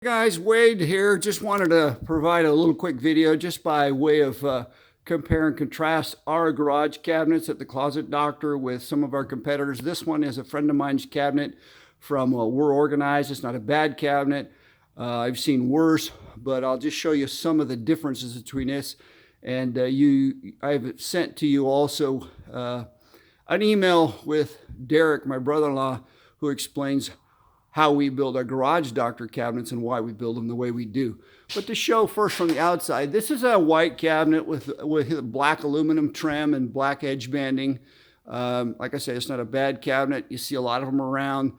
Guys, Wade here. Just wanted to provide a little quick video just by way of compare and contrast our garage cabinets at the Closet Doctor with some of our competitors. This one is a friend of mine's cabinet from We're Organized. It's not a bad cabinet. I've seen worse, but I'll just show you some of the differences between this. And I've sent to you also an email with Derek, my brother-in-law, who explains how we build our Garage Doctor cabinets and why we build them the way we do. But to show first from the outside, this is a white cabinet with black aluminum trim and black edge banding. Like I say, it's not a bad cabinet. You see a lot of them around.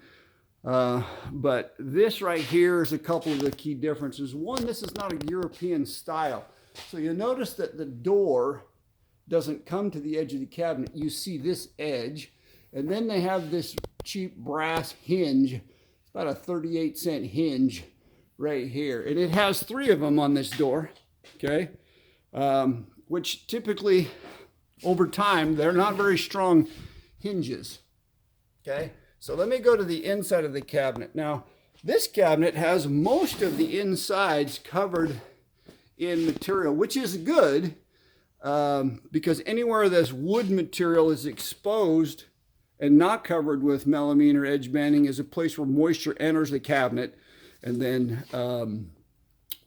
But this right here is a couple of the key differences. One, this is not a European style. So you'll notice that the door doesn't come to the edge of the cabinet. You see this edge. And then they have this cheap brass hinge, about a 38-cent hinge right here. And it has 3 of them on this door, okay? Which typically, over time, they're not very strong hinges, okay? So let me go to the inside of the cabinet. Now, this cabinet has most of the insides covered in material, which is good because anywhere this wood material is exposed and not covered with melamine or edge banding is a place where moisture enters the cabinet and then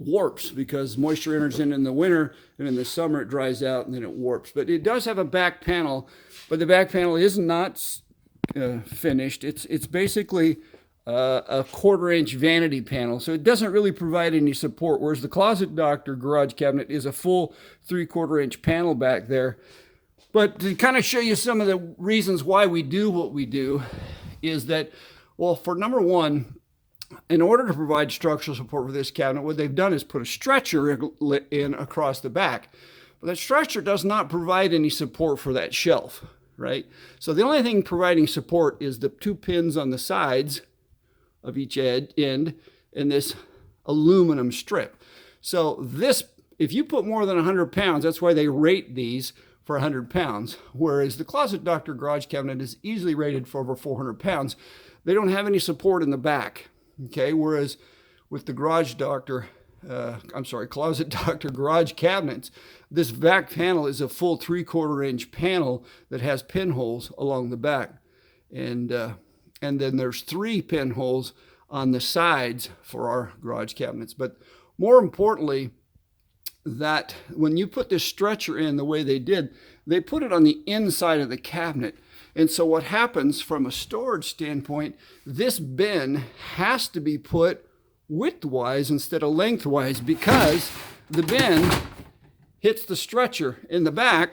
warps, because moisture enters in the winter, and in the summer it dries out and then it warps. But it does have a back panel, but the back panel is not finished. It's basically a 1/4-inch vanity panel, so it doesn't really provide any support, whereas the Closet Doctor garage cabinet is a full 3/4-inch panel back there. But to kind of show you some of the reasons why we do what we do is that, well, for number one, in order to provide structural support for this cabinet, what they've done is put a stretcher in across the back. But that stretcher does not provide any support for that shelf, right? So the only thing providing support is the 2 pins on the sides of each end and this aluminum strip. So this, if you put more than 100 pounds, that's why they rate these for 100 pounds, whereas the Closet Doctor garage cabinet is easily rated for over 400 pounds. They don't have any support in the back, okay? Whereas with the Closet Doctor garage cabinets, this back panel is a full 3/4-inch panel that has pinholes along the back. And then there's 3 pinholes on the sides for our garage cabinets. But more importantly, that when you put this stretcher in the way they did, they put it on the inside of the cabinet. And so what happens from a storage standpoint, this bin has to be put widthwise instead of lengthwise, because the bin hits the stretcher in the back,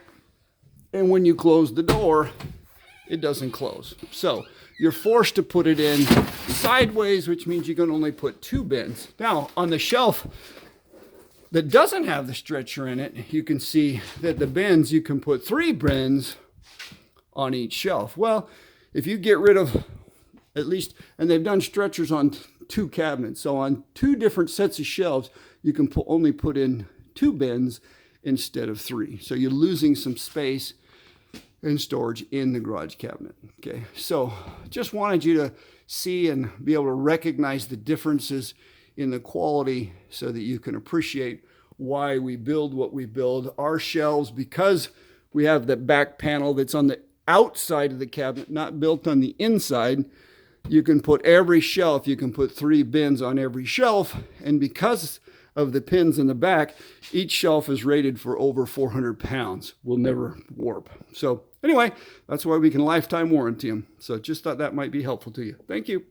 and when you close the door, it doesn't close. So you're forced to put it in sideways, which means you can only put 2 bins. Now, on the shelf that doesn't have the stretcher in it, you can see that the bins, you can put 3 bins on each shelf. Well, if you get rid of at least, and they've done stretchers on 2 cabinets, so on 2 different sets of shelves, you can only put in 2 bins instead of 3. So you're losing some space and storage in the garage cabinet, okay? So just wanted you to see and be able to recognize the differences in the quality so that you can appreciate why we build what we build. Our shelves, because we have the back panel that's on the outside of the cabinet, not built on the inside, you can put every shelf, you can put 3 bins on every shelf, and because of the pins in the back, each shelf is rated for over 400 pounds. Will never warp. So anyway, that's why we can lifetime warranty them. So just thought that might be helpful to you. Thank you.